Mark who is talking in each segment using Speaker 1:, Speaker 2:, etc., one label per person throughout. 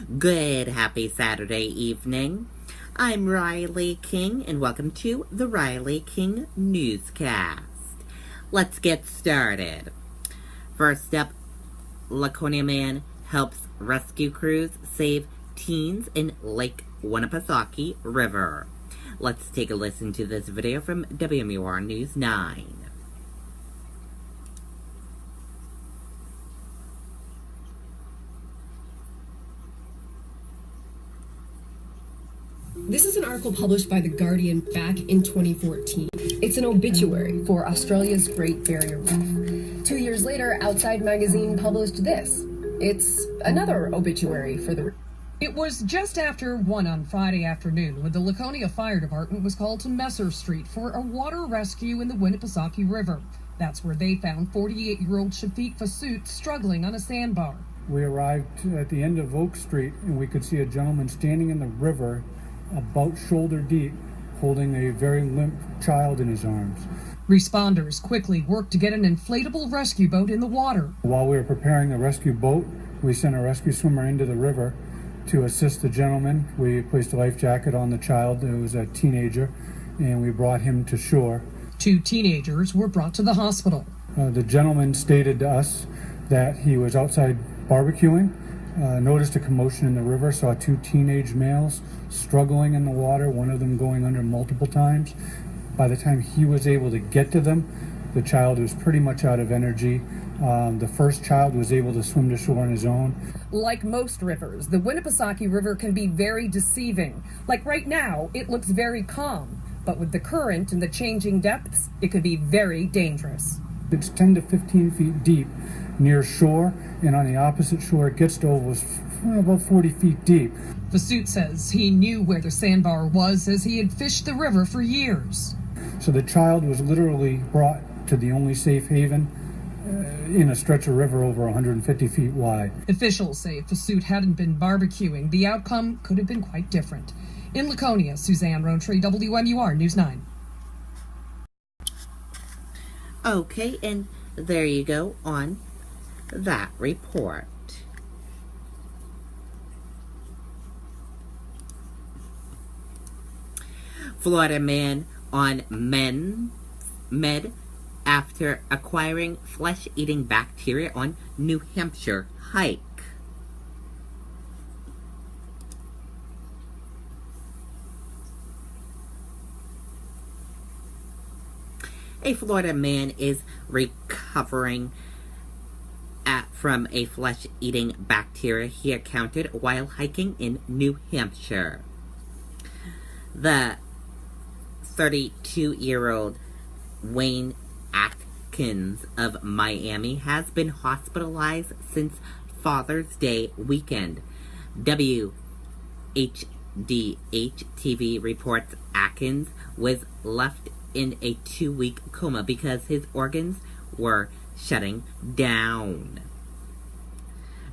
Speaker 1: Good, happy Saturday evening. I'm Riley King, and welcome to the Riley King Newscast. Let's get started. First up, Laconia man helps rescue crews save teens in Lake Winnipesaukee River. Let's take a listen to this video from WMUR News 9.
Speaker 2: This is an article published by The Guardian back in 2014. It's an obituary for Australia's Great Barrier Reef. 2 years later, Outside magazine published this. It's another obituary for the reef.
Speaker 3: It was just after 1 on Friday afternoon when the Laconia Fire Department was called to Messer Street for a water rescue in the Winnipesaukee River. That's where they found 48-year-old Shafiq Fassout struggling on a sandbar.
Speaker 4: We arrived at the end of Oak Street and we could see a gentleman standing in the river about shoulder deep, holding a very limp child in his arms.
Speaker 3: Responders quickly worked to get an inflatable rescue boat in the water.
Speaker 4: While we were preparing the rescue boat, we sent a rescue swimmer into the river to assist the gentleman. We placed a life jacket on the child, who was a teenager, and we brought him to shore.
Speaker 3: 2 teenagers were brought to the hospital.
Speaker 4: The gentleman stated to us that he was outside barbecuing, noticed a commotion in the river, saw 2 teenage males struggling in the water, one of them going under multiple times. By the time he was able to get to them, the child was pretty much out of energy. The first child was able to swim to shore on his own.
Speaker 2: Like most rivers, the Winnipesaukee River can be very deceiving. Like right now, it looks very calm, but with the current and the changing depths, it could be very dangerous.
Speaker 4: It's 10 to 15 feet deep near shore, and on the opposite shore it gets to almost about 40 feet deep.
Speaker 3: Fassout says he knew where the sandbar was as he had fished the river for years.
Speaker 4: So the child was literally brought to the only safe haven in a stretch of river over 150 feet wide.
Speaker 3: Officials say if Fassout hadn't been barbecuing, the outcome could have been quite different. In Laconia, Suzanne Rowntree, WMUR News 9.
Speaker 1: Okay, and there you go on that report. Florida man on med after acquiring flesh-eating bacteria on New Hampshire hike. A Florida man is recovering from a flesh-eating bacteria he encountered while hiking in New Hampshire. The 32-year-old Wayne Atkins of Miami has been hospitalized since Father's Day weekend. WHDH TV reports Atkins was left in a 2-week coma because his organs were shutting down.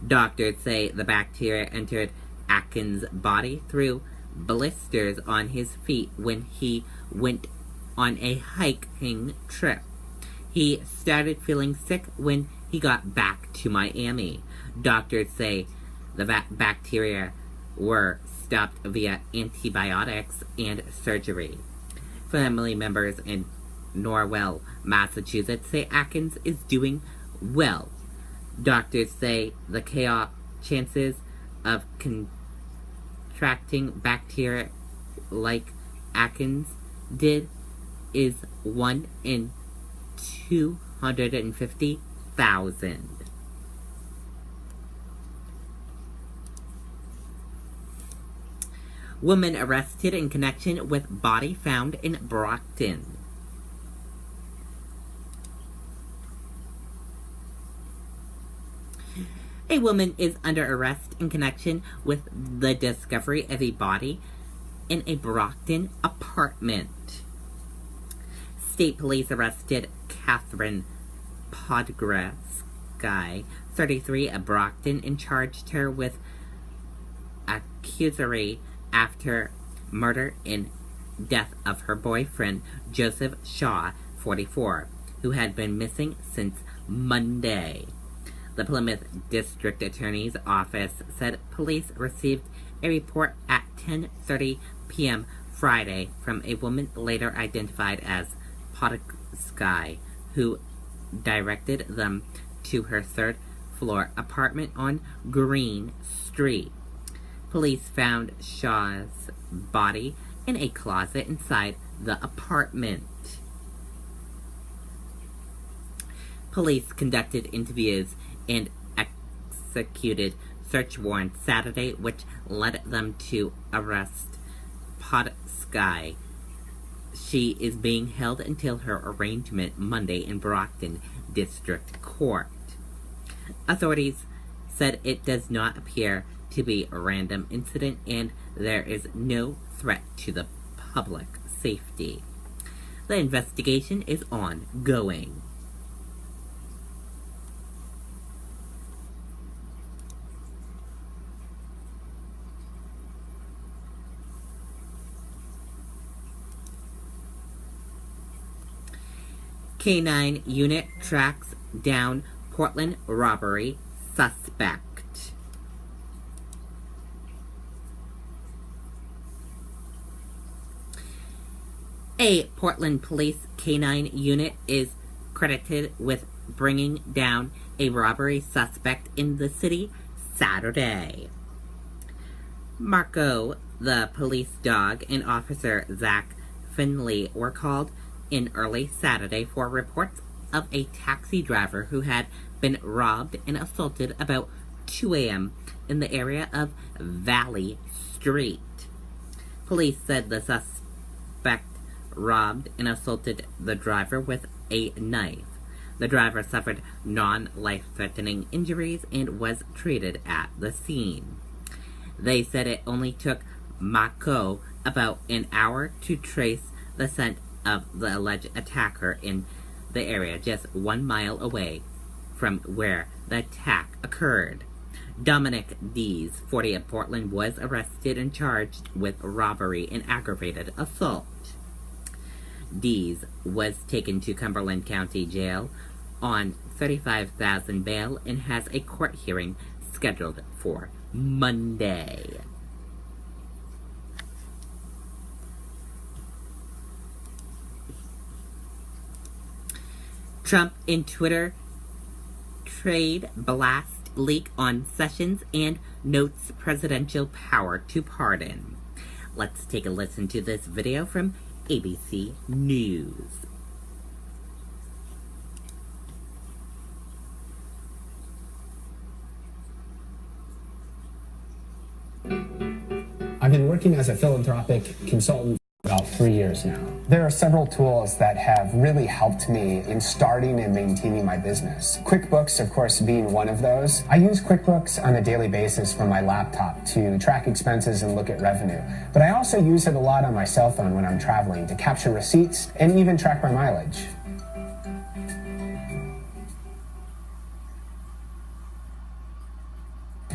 Speaker 1: Doctors say the bacteria entered Atkins' body through blisters on his feet when he went on a hiking trip. He started feeling sick when he got back to Miami. Doctors say the bacteria were stopped via antibiotics and surgery. Family members in Norwell, Massachusetts say Atkins is doing well. Doctors say the chances of contracting bacteria like Atkins did is 1 in 250,000. Woman arrested in connection with body found in Brockton. A woman is under arrest in connection with the discovery of a body in a Brockton apartment. State police arrested Catherine Podgresky, 33, of Brockton, and charged her with accessory after murder and death of her boyfriend, Joseph Shaw, 44, who had been missing since Monday. The Plymouth District Attorney's Office said police received a report at 10:30 p.m. Friday from a woman later identified as Podolsky, who directed them to her third-floor apartment on Green Street. Police found Shaw's body in a closet inside the apartment. Police conducted interviews and executed search warrants Saturday, which led them to arrest Podolsky. She is being held until her arraignment Monday in Brockton District Court. Authorities said it does not appear to be a random incident and there is no threat to the public safety. The investigation is ongoing. K-9 unit tracks down Portland robbery suspect. A Portland police K-9 unit is credited with bringing down a robbery suspect in the city Saturday. Marco, the police dog, and Officer Zach Finley were called in early Saturday for reports of a taxi driver who had been robbed and assaulted about 2 a.m. in the area of Valley Street. Police said the suspect robbed and assaulted the driver with a knife. The driver suffered non-life-threatening injuries and was treated at the scene. They said it only took Marco about an hour to trace the scent of the alleged attacker in the area just 1 mile away from where the attack occurred. Dominic Dees, 40 of Portland, was arrested and charged with robbery and aggravated assault. Dees was taken to Cumberland County Jail on $35,000 bail and has a court hearing scheduled for Monday. Trump and Twitter trade blast leak on Sessions and notes presidential power to pardon. Let's take a listen to this video from ABC News.
Speaker 5: I've been working as a philanthropic consultant for about 3 years now. There are several tools that have really helped me in starting and maintaining my business. QuickBooks, of course, being one of those. I use QuickBooks on a daily basis from my laptop to track expenses and look at revenue. But I also use it a lot on my cell phone when I'm traveling to capture receipts and even track my mileage.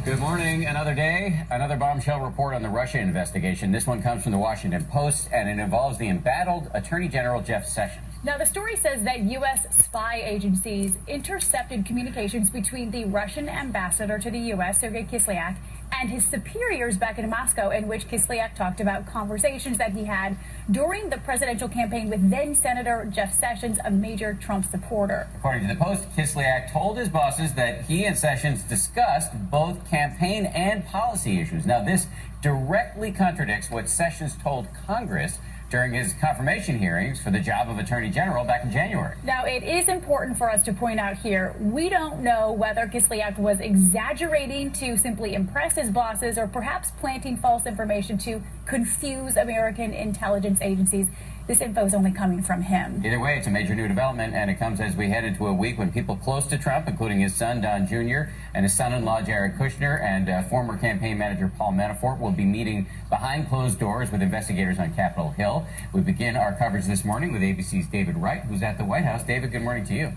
Speaker 6: Good morning. Another day, another bombshell report on the Russia investigation. This one comes from the Washington Post, and it involves the embattled Attorney General Jeff Sessions.
Speaker 7: Now, the story says that U.S. spy agencies intercepted communications between the Russian ambassador to the U.S., Sergei Kislyak, and his superiors back in Moscow, in which Kislyak talked about conversations that he had during the presidential campaign with then-Senator Jeff Sessions, a major Trump supporter.
Speaker 6: According to the Post, Kislyak told his bosses that he and Sessions discussed both campaign and policy issues. Now, this directly contradicts what Sessions told Congress during his confirmation hearings for the job of Attorney General back in January.
Speaker 7: Now, it is important for us to point out here, we don't know whether Kislyak was exaggerating to simply impress his bosses or perhaps planting false information to confuse American intelligence agencies. This info is only coming from him.
Speaker 6: Either way, it's a major new development, and it comes as we head into a week when people close to Trump, including his son, Don Jr., and his son-in-law, Jared Kushner, and former campaign manager Paul Manafort will be meeting behind closed doors with investigators on Capitol Hill. We begin our coverage this morning with ABC's David Wright, who's at the White House. David, good morning to you.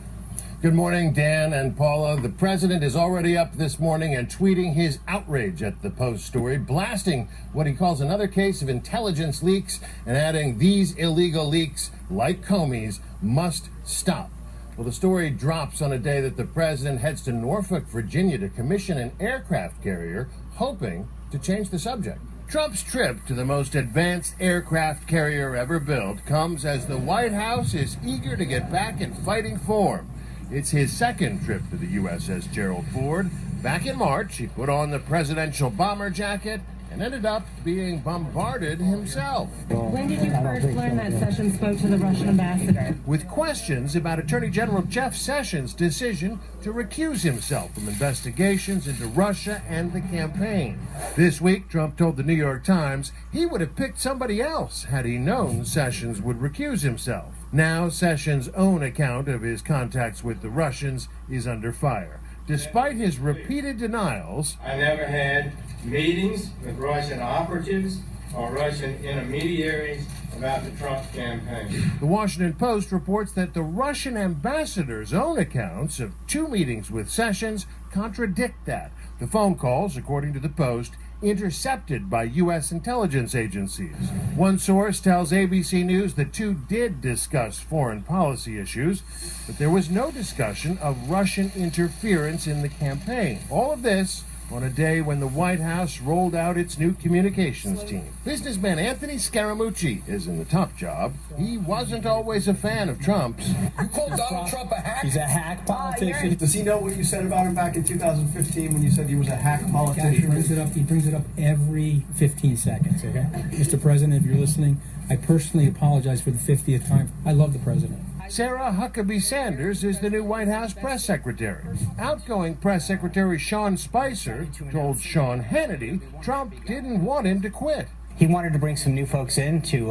Speaker 8: Good morning, Dan and Paula. The president is already up this morning and tweeting his outrage at the Post story, blasting what he calls another case of intelligence leaks and adding these illegal leaks, like Comey's, must stop. Well, the story drops on a day that the president heads to Norfolk, Virginia to commission an aircraft carrier, hoping to change the subject. Trump's trip to the most advanced aircraft carrier ever built comes as the White House is eager to get back in fighting form. It's his second trip to the USS Gerald Ford. Back in March, he put on the presidential bomber jacket and ended up being bombarded himself.
Speaker 9: When did you first learn that Sessions spoke to the Russian ambassador?
Speaker 8: With questions about Attorney General Jeff Sessions' decision to recuse himself from investigations into Russia and the campaign. This week, Trump told the New York Times he would have picked somebody else had he known Sessions would recuse himself. Now, Sessions' own account of his contacts with the Russians is under fire. Despite his repeated denials,
Speaker 10: I never had meetings with Russian operatives or Russian intermediaries about the Trump campaign.
Speaker 8: The Washington Post reports that the Russian ambassador's own accounts of 2 meetings with Sessions contradict that. The phone calls, according to the Post, intercepted by U.S. intelligence agencies. One source tells ABC News the two did discuss foreign policy issues, but there was no discussion of Russian interference in the campaign. All of this on a day when the White House rolled out its new communications team. Businessman Anthony Scaramucci is in the top job. He wasn't always a fan of Trump's.
Speaker 11: You called Donald Trump a hack?
Speaker 12: He's a hack politician.
Speaker 11: Does he know what you said about him back in 2015 when you said he was a hack politician?
Speaker 12: He brings it up every 15 seconds, okay? Mr. President, if you're listening, I personally apologize for the 50th time. I love the president.
Speaker 8: Sarah Huckabee Sanders is the new White House press secretary. Outgoing press secretary Sean Spicer told Sean Hannity Trump didn't want him to quit.
Speaker 13: He wanted to bring some new folks in to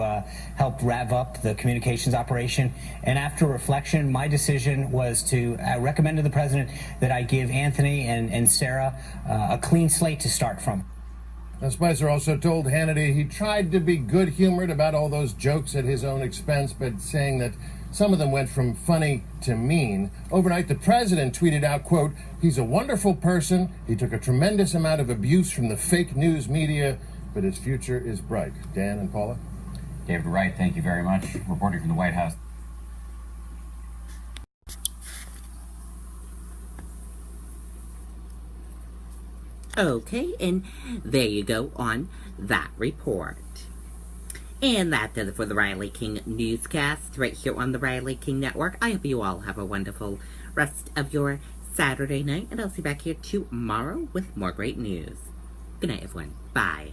Speaker 13: help rev up the communications operation. And after reflection, my decision was to recommend to the president that I give Anthony and Sarah a clean slate to start from.
Speaker 8: Now, Spicer also told Hannity he tried to be good-humored about all those jokes at his own expense, but saying that some of them went from funny to mean. Overnight, the president tweeted out, quote, "He's a wonderful person. He took a tremendous amount of abuse from the fake news media, but his future is bright." Dan and Paula?
Speaker 6: David Wright, thank you very much. Reporting from the White House.
Speaker 1: Okay, and there you go on that report. And that does it for the Riley King Newscast right here on the Riley King Network. I hope you all have a wonderful rest of your Saturday night, and I'll see you back here tomorrow with more great news. Good night, everyone. Bye.